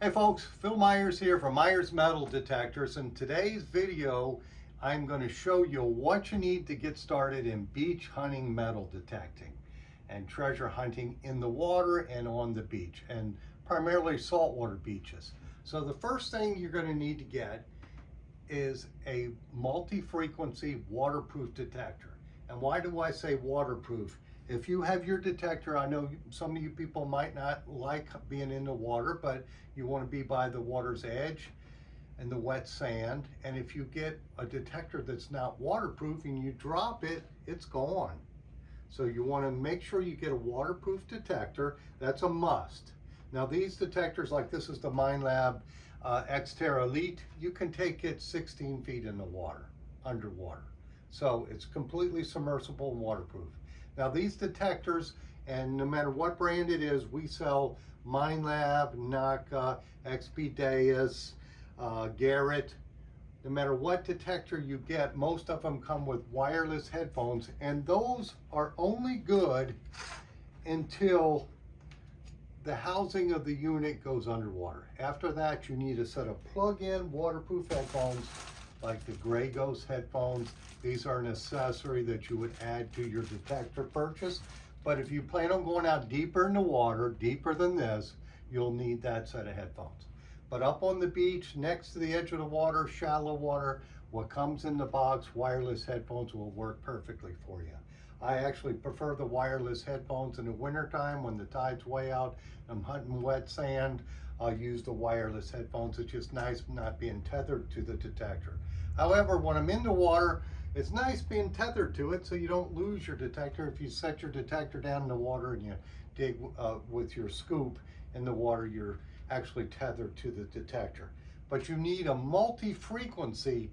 Hey folks, Phil Myers here from Myers Metal Detectors. In today's video, I'm going to show you what you need to get started in beach hunting metal detecting and treasure hunting in the water and on the beach, and primarily saltwater beaches. So the first thing you're going to need to get is a multi-frequency waterproof detector. And why do I say waterproof? If you have your detector, I know some of you people might not like being in the water, but you want to be by the water's edge and the wet sand. And if you get a detector that's not waterproof and you drop it, it's gone. So you want to make sure you get a waterproof detector. That's a must. Now these detectors, like this is the Minelab Xterra Elite, you can take it 16 feet in the water, underwater. So it's completely submersible and waterproof. Now these detectors, and no matter what brand it is, we sell Minelab, Naka, XP Garrett. No matter what detector you get, most of them come with wireless headphones, and those are only good until the housing of the unit goes underwater. After that, you need a set of plug-in waterproof headphones like the Gray Ghost headphones. These are an accessory that you would add to your detector purchase. But if you plan on going out deeper in the water, deeper than this, you'll need that set of headphones. But up on the beach, next to the edge of the water, shallow water, what comes in the box, wireless headphones will work perfectly for you. I actually prefer the wireless headphones in the wintertime when the tide's way out. I'm hunting wet sand. I'll use the wireless headphones. It's just nice not being tethered to the detector. However, when I'm in the water, it's nice being tethered to it so you don't lose your detector. If you set your detector down in the water and you dig with your scoop in the water, you're actually tethered to the detector. But you need a multi-frequency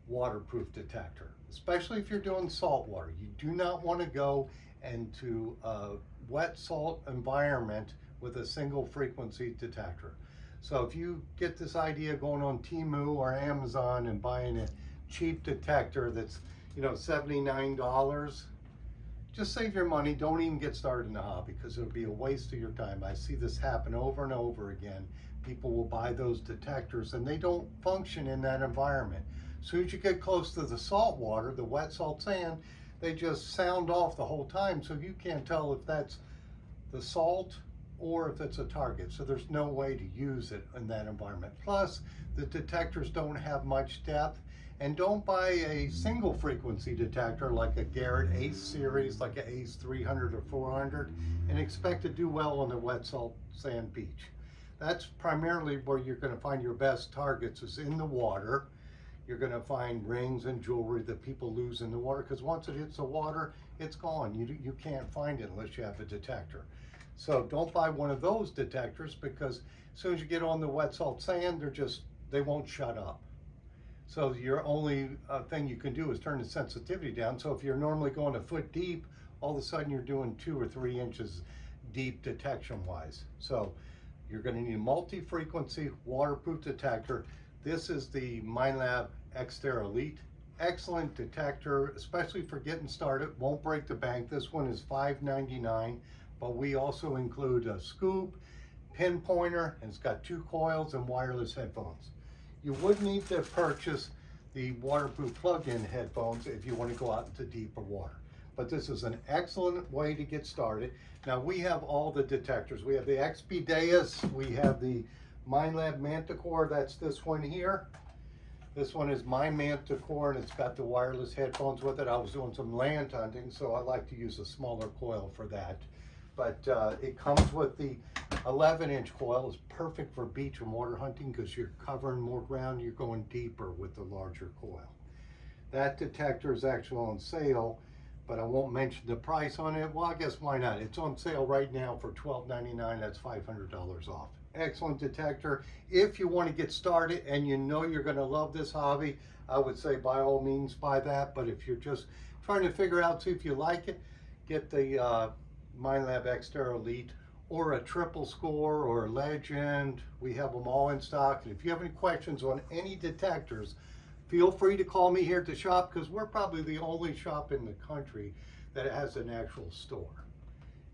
waterproof detector, especially if you're doing salt water. You do not want to go into a wet salt environment with a single frequency detector. So if you get this idea going on Temu or Amazon and buying a cheap detector that's, $79, just save your money. Don't even get started in the hobby because it'll be a waste of your time. I see this happen over and over again. People will buy those detectors and they don't function in that environment. As soon as you get close to the salt water, the wet salt sand, they just sound off the whole time, so you can't tell if that's the salt or if it's a target. So there's no way to use it in that environment. Plus, the detectors don't have much depth. And don't buy a single frequency detector like a Garrett Ace series, like an Ace 300 or 400, and expect to do well on the wet salt sand beach. That's primarily where you're going to find your best targets, is in the water. You're going to find rings and jewelry that people lose in the water, because once it hits the water, it's gone. You can't find it unless you have a detector. So don't buy one of those detectors, because as soon as you get on the wet salt sand, they won't shut up. So your only thing you can do is turn the sensitivity down. So if you're normally going a foot deep, all of a sudden you're doing 2 or 3 inches deep detection wise. So you're going to need a multi-frequency waterproof detector. This is the Minelab Xterra Elite. Excellent detector, especially for getting started. Won't break the bank. This one is $5.99, but we also include a scoop, pinpointer, and it's got 2 coils and wireless headphones. You would need to purchase the waterproof plug-in headphones if you want to go out into deeper water. But this is an excellent way to get started. Now we have all the detectors. We have the XP, we have the Minelab Manticore, that's this one here. This one is my Manticore and it's got the wireless headphones with it. I was doing some land hunting, so I like to use a smaller coil for that. But it comes with the 11-inch coil. It's perfect for beach and water hunting because you're covering more ground. You're going deeper with the larger coil. That detector is actually on sale, but I won't mention the price on it. Well, I guess why not? It's on sale right now for $12.99. That's $500 off. Excellent detector. If you want to get started and you know you're going to love this hobby, I would say by all means buy that. But if you're just trying to figure out, see if you like it, get the Minelab Xterra Elite or a triple score or a legend. We have them all in stock. And if you have any questions on any detectors, feel free to call me here at the shop, because we're probably the only shop in the country that has an actual store.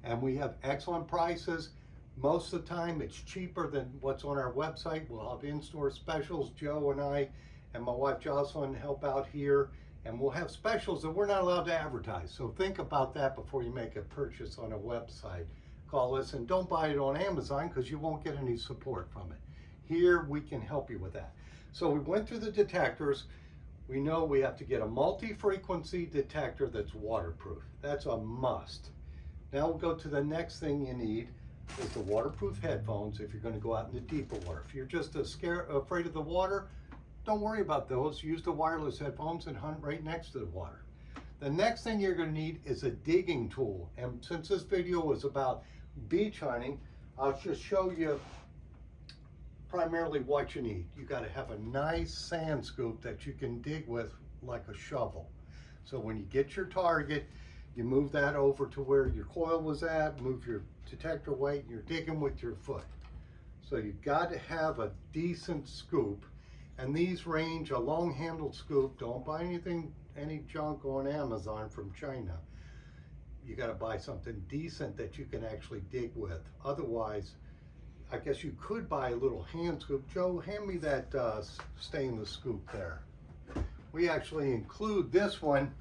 And we have excellent prices. Most of the time it's cheaper than what's on our website. We'll have in-store specials. Joe and I and my wife Jocelyn help out here, and we'll have specials that we're not allowed to advertise. So think about that before you make a purchase on a website. Call us, and don't buy it on Amazon because you won't get any support from it. Here we can help you with that. So we went through the detectors. We know we have to get a multi-frequency detector that's waterproof. That's a must. Now we'll go to the next thing you need is the waterproof headphones if you're going to go out in the deeper water. If you're just afraid of the water, don't worry about those. Use the wireless headphones and hunt right next to the water. The next thing you're going to need is a digging tool. And since this video is about beach hunting, I'll just show you primarily what you need. You got to have a nice sand scoop that you can dig with like a shovel. So when you get your target, you move that over to where your coil was at, move your detector weight, and you're digging with your foot. So you've got to have a decent scoop. And these range a long-handled scoop. Don't buy any junk on Amazon from China. You got to buy something decent that you can actually dig with. Otherwise, I guess you could buy a little hand scoop. Joe, hand me that stainless scoop there. We actually include this one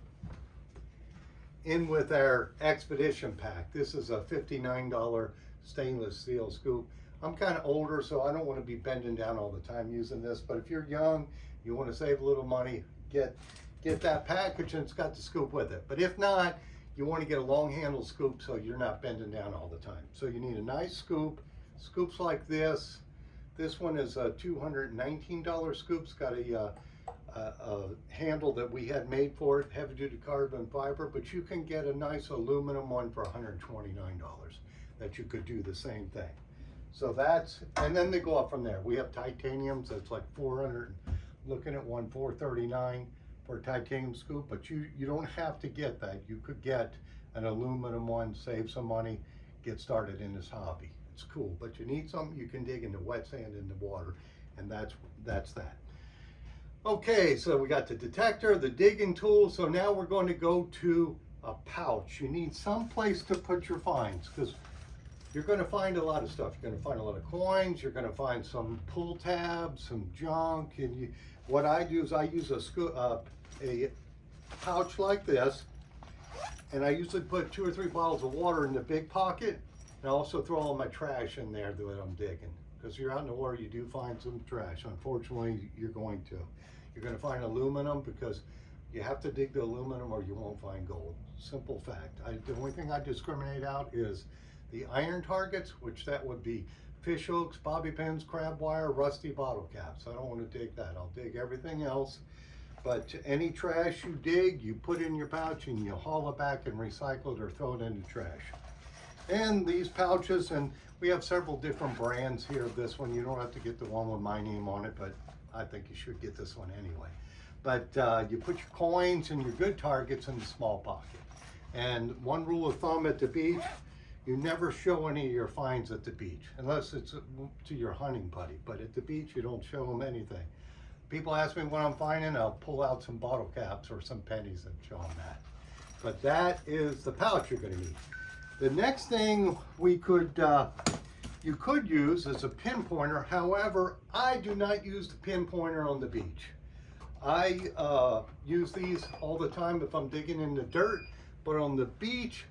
in with our expedition pack. This is a $59 stainless steel scoop. I'm kind of older, so I don't want to be bending down all the time using this, but if you're young, you want to save a little money, get that package and it's got the scoop with it. But if not, you want to get a long handle scoop so you're not bending down all the time. So you need a nice scoop. Scoops like this. This one is a $219 scoop. It's got a handle that we had made for it, heavy duty carbon fiber, but you can get a nice aluminum one for $129 that you could do the same thing. So that's, and then they go up from there. We have titanium, so it's like 400, looking at one $439 for a titanium scoop, but you don't have to get that. You could get an aluminum one, save some money, get started in this hobby. It's cool, but you need something you can dig in the wet sand in the water, and that's that. Okay, so we got the detector, the digging tool, so now we're going to go to a pouch. You need some place to put your finds, because you're going to find a lot of stuff. You're going to find a lot of coins. You're going to find some pull tabs, some junk. And what I do is I use a pouch like this, and I usually put 2 or 3 bottles of water in the big pocket, and I also throw all my trash in there that I'm digging. Because you're out in the water, you do find some trash. Unfortunately, you're going to. You're going to find aluminum because you have to dig the aluminum or you won't find gold. Simple fact. The only thing I discriminate out is the iron targets, which that would be fish hooks, bobby pins, crab wire, rusty bottle caps. I don't want to dig that. I'll dig everything else. But any trash you dig, you put in your pouch and you haul it back and recycle it or throw it in the trash. And these pouches, and we have several different brands here of this one. You don't have to get the one with my name on it, but I think you should get this one anyway. But you put your coins and your good targets in the small pocket. And one rule of thumb at the beach, you never show any of your finds at the beach, unless it's to your hunting buddy. But at the beach, you don't show them anything. People ask me what I'm finding, I'll pull out some bottle caps or some pennies and show them that. But that is the pouch you're going to need. The next thing you could use is a pinpointer. However, I do not use the pinpointer on the beach. I use these all the time if I'm digging in the dirt, but on the beach,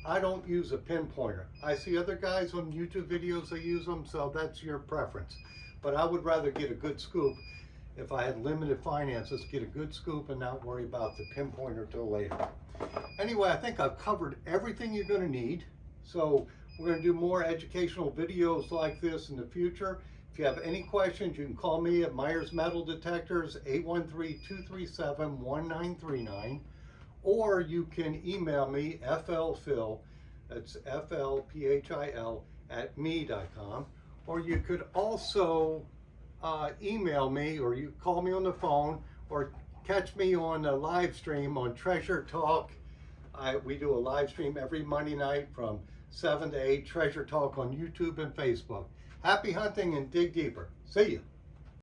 I don't use a pinpointer. I see other guys on YouTube videos that use them, so that's your preference. But I would rather get a good scoop. If I had limited finances, get a good scoop and not worry about the pinpointer till later. Anyway, I think I've covered everything you're going to need. So we're going to do more educational videos like this in the future. If you have any questions, you can call me at Myers Metal Detectors, 813-237-1939. Or you can email me, flphil, that's FLPHIL, @me.com. Or you could also email me, or you call me on the phone, or catch me on a live stream on Treasure Talk. We do a live stream every Monday night from 7 to 8, Treasure Talk on YouTube and Facebook. Happy hunting and dig deeper. See you.